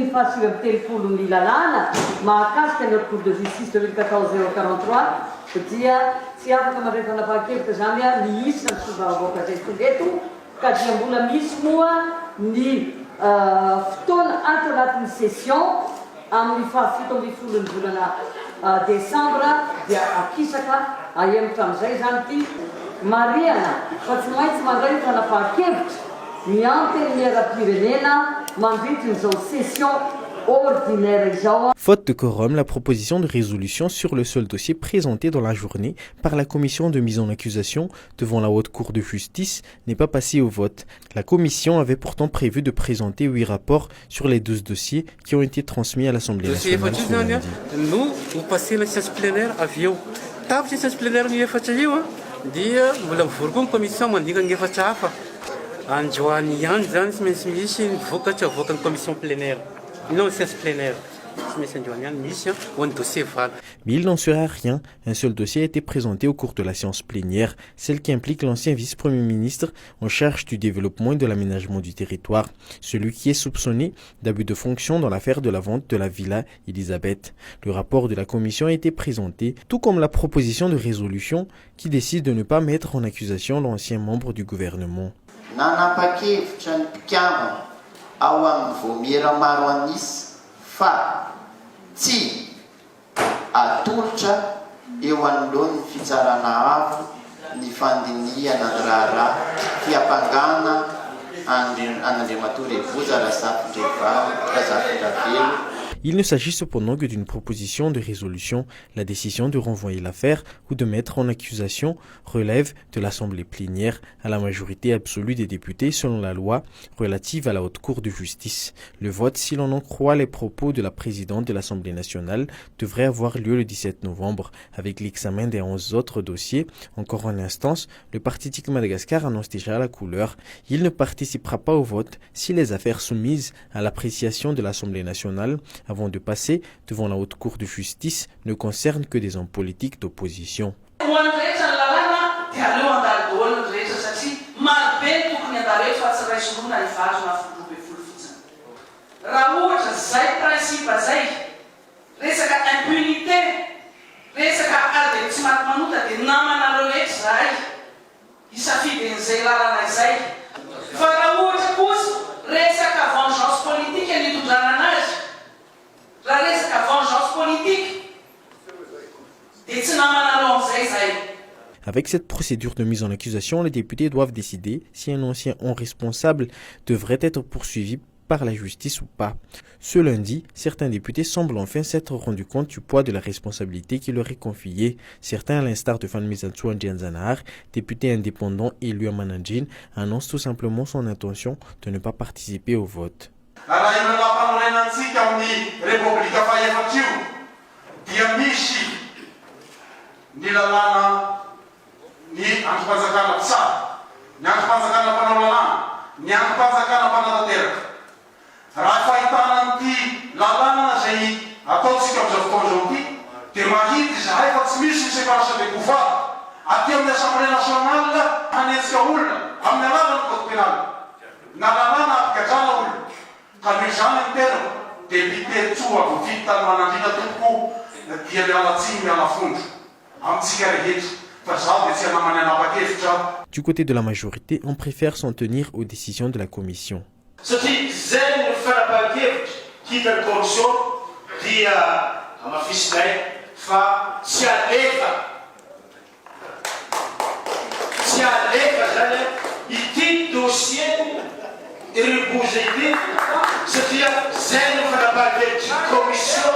ny fahasivy-telopolo ny lalàna mahakasika ny Cour de justice 2014-043 dia tsy afaka mandray fanapahan-kevitra zany a ny isina ny sovavahoaka zay tongeto ka dia mbola misy moa ny fotoana anatin'ny session amin'ny fahafito ambin'ny folo ny volana desambra dia akisaka ahemitra amin'izay zany ty mariana fa tsy maintsy mandray fanapahan-kevitra ny antenimieram-pirenena mandritra n'izao session ordinaire izao. Faute de quorum, la proposition de résolution sur le seul dossier présenté dans la journée par la commission de mise en accusation devant la Haute Cour de justice n'est pas passée au vote. La commission avait pourtant prévu de présenter 8 rapports sur les 12 dossiers qui ont été transmis à l'Assemblée nationale ce lundi. Nous, vous passez la séance plénière à Vieux. Tapos la séance plénière ny efatra io dia mbola mivory koa ny commission mandika ny efatra hafa. Androany ihany zany tsy maintsy misy vokatra avoakan'ny commission plénière. Non, séance plénière. Mais il n'en sera rien. Un seul dossier a été présenté au cours de la séance plénière, celle qui implique l'ancien vice-premier ministre en charge du développement et de l'aménagement du territoire, celui qui est soupçonné d'abus de fonction dans l'affaire de la vente de la villa Elisabeth. Le rapport de la commission a été présenté, tout comme la proposition de résolution qui décide de ne pas mettre en accusation l'ancien membre du gouvernement. Fa tsy atolotra eo anoloan'ny fitsarana avo ny fandiniana ny raharaha fiapangana an'Andriamatoa Revoza Razafintravelo. Il ne s'agit cependant que d'une proposition de résolution. La décision de renvoyer l'affaire ou de mettre en accusation relève de l'Assemblée plénière à la majorité absolue des députés selon la loi relative à la Haute Cour de justice. Le vote, si l'on en croit les propos de la présidente de l'Assemblée nationale, devrait avoir lieu le 17 novembre avec l'examen des 11 autres dossiers. Encore en instance, le Parti TIC Madagascar annonce déjà la couleur. Il ne participera pas au vote si les affaires soumises à l'appréciation de l'Assemblée nationale avant de passer devant la Haute Cour de justice ne concerne que des hommes politiques d'opposition. Avec cette procédure de mise en accusation, les députés doivent décider si un ancien homme responsable devrait être poursuivi par la justice ou pas. Ce lundi, certains députés semblent enfin s'être rendus compte du poids de la responsabilité qui leur est confiée. Certains, à l'instar de Fanmizatsu Ndianzanar, député indépendant élu à Mananjin, annoncent tout simplement son intention de ne pas participer au vote. Ny antom-panjakana mpisara, ny antom-panjakana mpanao lalàna, ny antom-panjakana mpanantanteraka. Raha fahitana an'ity lalàna zay ataontsika amin'izao fotoana izao ity, dia mahity izahay fa tsy misy ny séparation des pouvoirs. Aty amin'ny Assemblée nationale hanetsika olona amin'ny alalan'ny code pénal. Na lalàna ampikadrana olona. Ka noho izany ny tenako, député tsoa voavidy tany Manandrina tompoko dia mialatsiny mialafondro amintsika rehetra. Du côté de la majorité, on préfère s'en tenir aux décisions de la commission. Commission